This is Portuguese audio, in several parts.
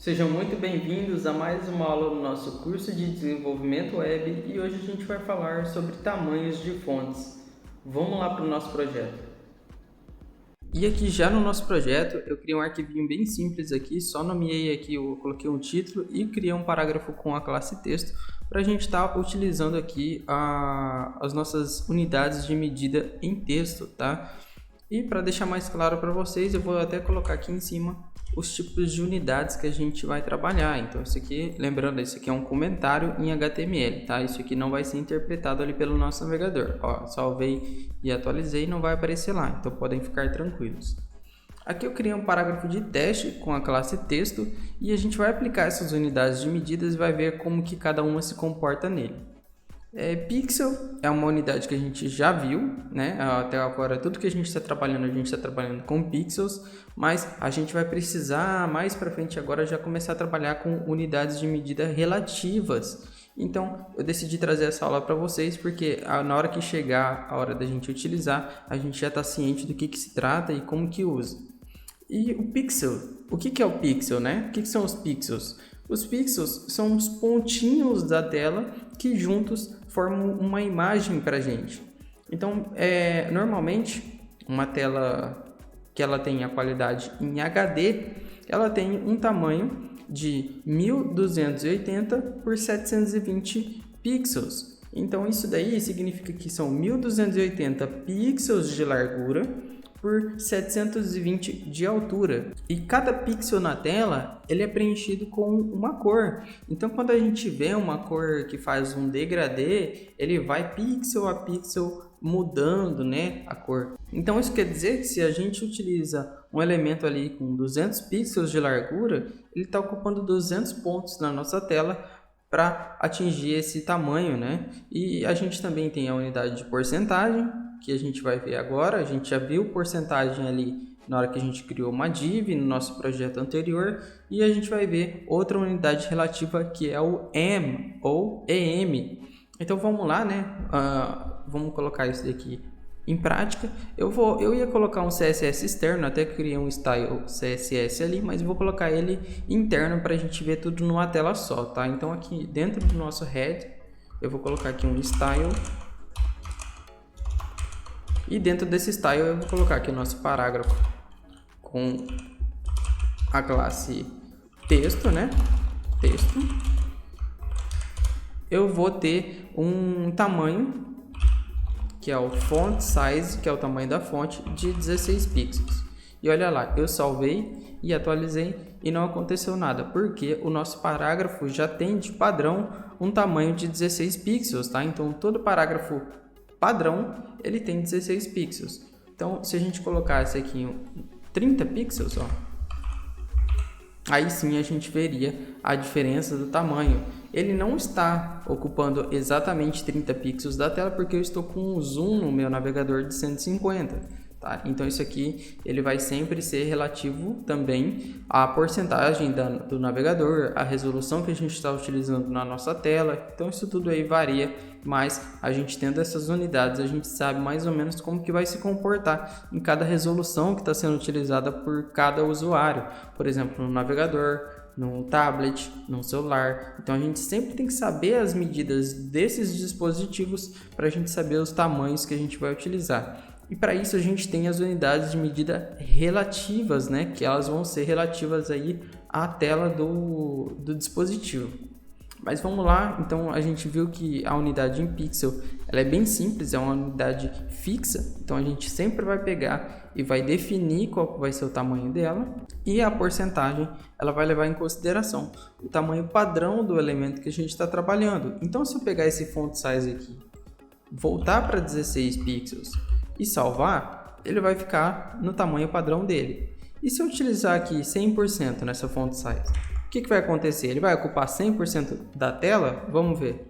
Sejam muito bem-vindos a mais uma aula do nosso curso de desenvolvimento web e hoje a gente vai falar sobre tamanhos de fontes. Vamos lá para o nosso projeto. E aqui já no nosso projeto eu criei um arquivinho bem simples aqui, só nomeei aqui, eu coloquei um título e criei um parágrafo com a classe texto para a gente estar utilizando aqui as nossas unidades de medida em texto, tá? E para deixar mais claro para vocês, eu vou até colocar aqui em cima os tipos de unidades que a gente vai trabalhar. Então, isso aqui, lembrando, isso aqui é um comentário em HTML, tá? Isso aqui não vai ser interpretado ali pelo nosso navegador. Ó, salvei e atualizei, não vai aparecer lá, então podem ficar tranquilos. Aqui eu criei um parágrafo de teste com a classe texto e a gente vai aplicar essas unidades de medidas e vai ver como que cada uma se comporta nele. Pixel é uma unidade que a gente já viu, né? Até agora tudo que a gente está trabalhando com pixels, mas a gente vai precisar mais para frente agora já começar a trabalhar com unidades de medida relativas. Então eu decidi trazer essa aula para vocês porque na hora que chegar a hora da gente utilizar, a gente já está ciente do que se trata e como que usa. E o pixel, o que é o pixel, né? O que são os pixels? Os pixels são os pontinhos da tela que juntos formam uma imagem para a gente. Então, normalmente, uma tela que ela tem a qualidade em HD, ela tem um tamanho de 1280 por 720 pixels. Então, isso daí significa que são 1280 pixels de largura por 720 de altura. E cada pixel na tela, ele é preenchido com uma cor. Então, quando a gente vê uma cor que faz um degradê, ele vai pixel a pixel mudando, né, a cor. Então, isso quer dizer que se a gente utiliza um elemento ali com 200 pixels de largura, ele está ocupando 200 pontos na nossa tela para atingir esse tamanho, né? E a gente também tem a unidade de porcentagem, que a gente vai ver agora. A gente já viu porcentagem ali na hora que a gente criou uma div no nosso projeto anterior, e a gente vai ver outra unidade relativa que é o em ou em. Então vamos lá, né? Vamos colocar isso daqui em prática. Eu ia colocar um CSS externo, até criei um style CSS ali, mas eu vou colocar ele interno para a gente ver tudo numa tela só, tá? Então aqui dentro do nosso head eu vou colocar aqui um style. E dentro desse style eu vou colocar aqui o nosso parágrafo com a classe texto, né? Texto. Eu vou ter um tamanho, que é o font size, que é o tamanho da fonte, de 16 pixels. E olha lá, eu salvei e atualizei e não aconteceu nada, porque o nosso parágrafo já tem de padrão um tamanho de 16 pixels, tá? Então todo parágrafo padrão, ele tem 16 pixels. Então, se a gente colocasse aqui 30 pixels, ó, aí sim a gente veria a diferença do tamanho. Ele não está ocupando exatamente 30 pixels da tela, porque eu estou com um zoom no meu navegador de 150. Tá? Então isso aqui ele vai sempre ser relativo também à porcentagem do navegador, a resolução que a gente está utilizando na nossa tela. Então isso tudo aí varia, mas a gente tendo essas unidades, a gente sabe mais ou menos como que vai se comportar em cada resolução que está sendo utilizada por cada usuário. Por exemplo, no navegador, no tablet, no celular. Então a gente sempre tem que saber as medidas desses dispositivos para a gente saber os tamanhos que a gente vai utilizar. E para isso a gente tem as unidades de medida relativas, né? Que elas vão ser relativas aí à tela do dispositivo. Mas vamos lá, então a gente viu que a unidade em pixel ela é bem simples, é uma unidade fixa. Então a gente sempre vai pegar e vai definir qual vai ser o tamanho dela. E a porcentagem ela vai levar em consideração o tamanho padrão do elemento que a gente está trabalhando. Então se eu pegar esse font size aqui, voltar para 16 pixels e salvar, ele vai ficar no tamanho padrão dele. E se eu utilizar aqui 100% nessa font size, o que vai acontecer? Ele vai ocupar 100% da tela? Vamos ver.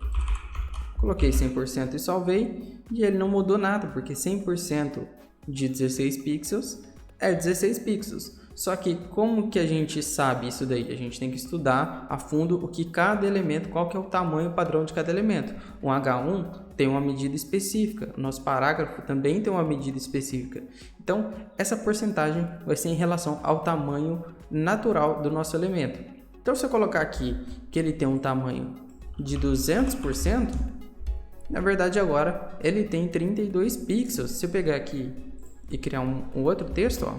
Coloquei 100% e salvei, e ele não mudou nada, porque 100% de 16 pixels é 16 pixels. Só que como que a gente sabe isso daí? A gente tem que estudar a fundo o que cada elemento, qual que é o tamanho padrão de cada elemento. Um H1 tem uma medida específica, o nosso parágrafo também tem uma medida específica. Então, essa porcentagem vai ser em relação ao tamanho natural do nosso elemento. Então, se eu colocar aqui que ele tem um tamanho de 200%, na verdade agora ele tem 32 pixels. Se eu pegar aqui e criar um outro texto, ó,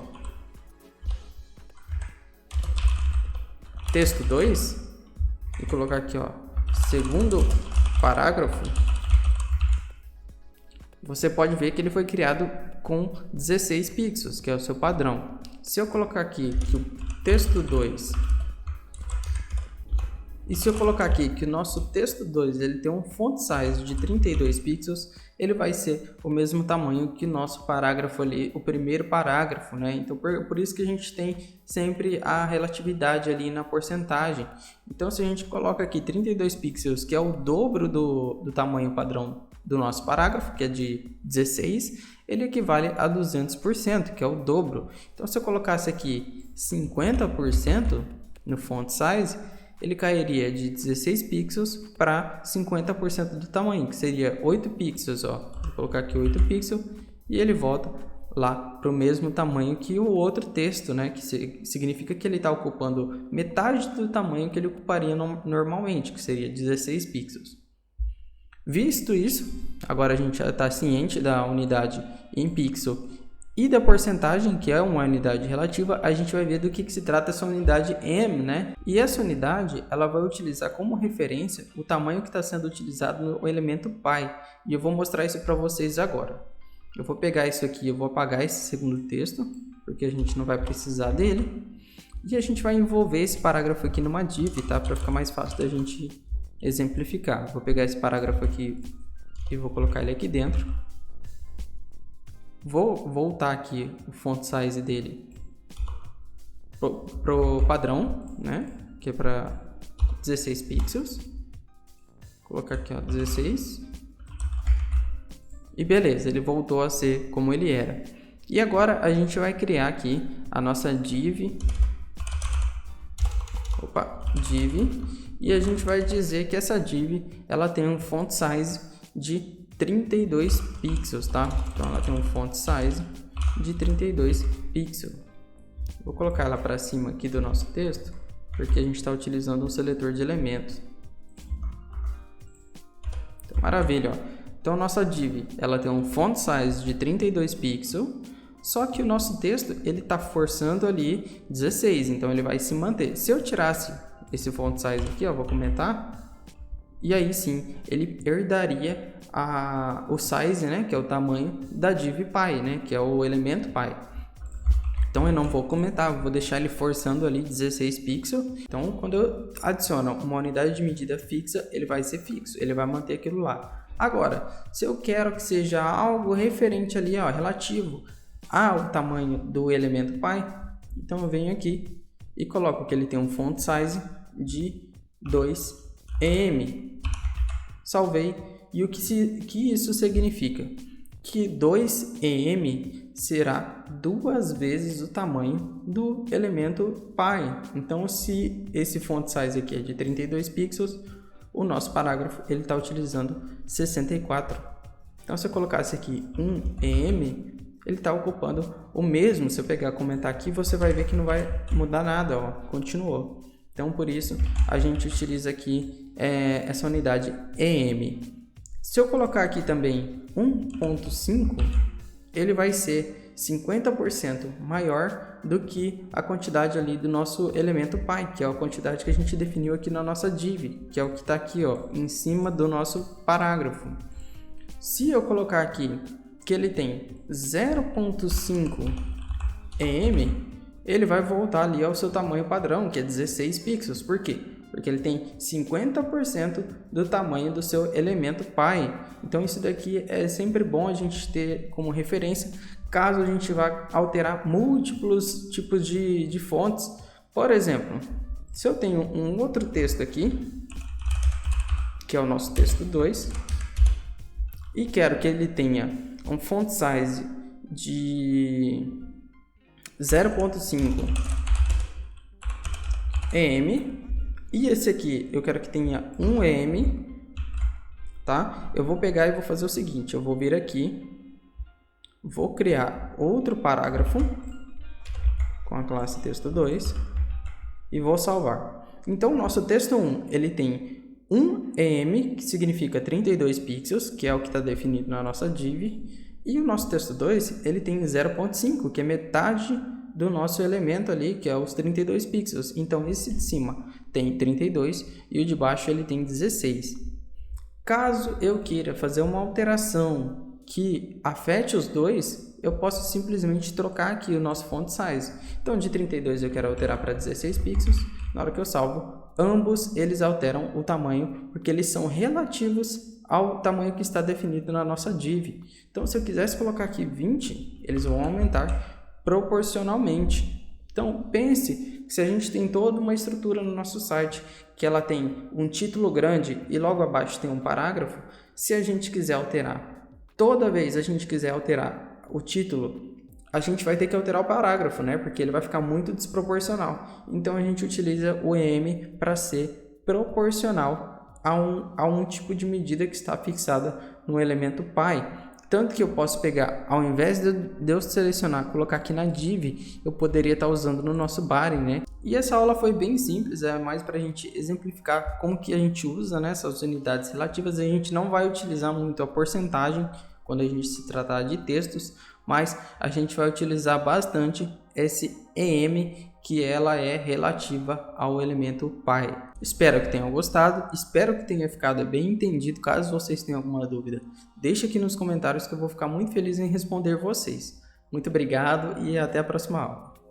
texto 2, e colocar aqui, ó, segundo parágrafo, você pode ver que ele foi criado com 16 pixels, que é o seu padrão. Se eu colocar aqui que o texto 2, e se eu colocar aqui que o nosso texto 2 ele tem um font size de 32 pixels, ele vai ser o mesmo tamanho que o nosso parágrafo ali, o primeiro parágrafo, né? Então, por isso que a gente tem sempre a relatividade ali na porcentagem. Então, se a gente coloca aqui 32 pixels, que é o dobro do tamanho padrão do nosso parágrafo, que é de 16, ele equivale a 200%, que é o dobro. Então, se eu colocasse aqui 50% no font size, ele cairia de 16 pixels para 50% do tamanho, que seria 8 pixels. Ó. Vou colocar aqui 8 pixels e ele volta lá para o mesmo tamanho que o outro texto, né? Que significa que ele está ocupando metade do tamanho que ele ocuparia normalmente, que seria 16 pixels. Visto isso, agora a gente já está ciente da unidade em pixel e da porcentagem, que é uma unidade relativa, a gente vai ver do que se trata essa unidade M, né? E essa unidade, ela vai utilizar como referência o tamanho que está sendo utilizado no elemento pi. E eu vou mostrar isso para vocês agora. Eu vou pegar isso aqui, eu vou apagar esse segundo texto, porque a gente não vai precisar dele. E a gente vai envolver esse parágrafo aqui numa div, tá? Para ficar mais fácil da gente exemplificar. Vou pegar esse parágrafo aqui e vou colocar ele aqui dentro. Vou voltar aqui o font size dele pro padrão, né? Que é para 16 pixels. Vou colocar aqui, ó, 16. E beleza, ele voltou a ser como ele era. E agora a gente vai criar aqui a nossa div. Div. E a gente vai dizer que essa div ela tem um font size de 32 pixels, tá? Então ela tem um font size de 32 pixels. Vou colocar ela para cima aqui do nosso texto, porque a gente está utilizando um seletor de elementos. Então, maravilha, ó. Então nossa div ela tem um font size de 32 pixels, só que o nosso texto ele está forçando ali 16, então ele vai se manter. Se eu tirasse esse font size aqui, ó, vou comentar. E aí sim, ele herdaria o size, né, que é o tamanho da div pi, né, que é o elemento pi. Então eu não vou comentar, vou deixar ele forçando ali 16 pixels. Então quando eu adiciono uma unidade de medida fixa, ele vai ser fixo, ele vai manter aquilo lá. Agora, se eu quero que seja algo referente ali, ó, relativo ao tamanho do elemento pi, então eu venho aqui e coloco que ele tem um font size de 2em. Salvei. E o que isso significa? Que 2em será 2 vezes o tamanho do elemento pi. Então, se esse font size aqui é de 32 pixels, o nosso parágrafo ele está utilizando 64. Então, se eu colocasse aqui 1em, ele está ocupando o mesmo. Se eu pegar e comentar aqui, você vai ver que não vai mudar nada, ó, continuou. Então, por isso, a gente utiliza aqui essa unidade em. Se eu colocar aqui também 1.5, ele vai ser 50% maior do que a quantidade ali do nosso elemento pi, que é a quantidade que a gente definiu aqui na nossa div, que é o que está aqui, ó, em cima do nosso parágrafo. Se eu colocar aqui que ele tem 0.5 em, ele vai voltar ali ao seu tamanho padrão, que é 16 pixels. Por quê? Porque ele tem 50% do tamanho do seu elemento pi. Então isso daqui é sempre bom a gente ter como referência, caso a gente vá alterar múltiplos tipos de fontes. Por exemplo, se eu tenho um outro texto aqui, que é o nosso texto 2, e quero que ele tenha um font size de 0.5 em, e esse aqui eu quero que tenha 1 em, tá? Eu vou pegar e vou fazer o seguinte, eu vou vir aqui, vou criar outro parágrafo com a classe texto 2 e vou salvar. Então, o nosso texto 1, ele tem 1em, que significa 32 pixels, que é o que está definido na nossa div, e o nosso texto 2, ele tem 0.5, que é metade do nosso elemento ali, que é os 32 pixels. Então, esse de cima tem 32 e o de baixo ele tem 16. Caso eu queira fazer uma alteração que afete os dois, eu posso simplesmente trocar aqui o nosso font size. Então, de 32 eu quero alterar para 16 pixels. Na hora que eu salvo, ambos eles alteram o tamanho, porque eles são relativos ao tamanho que está definido na nossa div. Então, se eu quisesse colocar aqui 20, eles vão aumentar proporcionalmente. Então, pense que se a gente tem toda uma estrutura no nosso site, que ela tem um título grande e logo abaixo tem um parágrafo, se a gente quiser alterar, toda vez a gente quiser alterar o título, a gente vai ter que alterar o parágrafo, né? Porque ele vai ficar muito desproporcional. Então, a gente utiliza o em para ser proporcional a um tipo de medida que está fixada no elemento pi. Tanto que eu posso pegar, ao invés de eu selecionar, colocar aqui na div, eu poderia estar usando no nosso body, né? E essa aula foi bem simples, é mais para a gente exemplificar como que a gente usa, né, essas unidades relativas. A gente não vai utilizar muito a porcentagem quando a gente se tratar de textos, mas a gente vai utilizar bastante esse em, que ela é relativa ao elemento pi. Espero que tenham gostado, espero que tenha ficado bem entendido. Caso vocês tenham alguma dúvida, deixe aqui nos comentários que eu vou ficar muito feliz em responder vocês. Muito obrigado e até a próxima aula.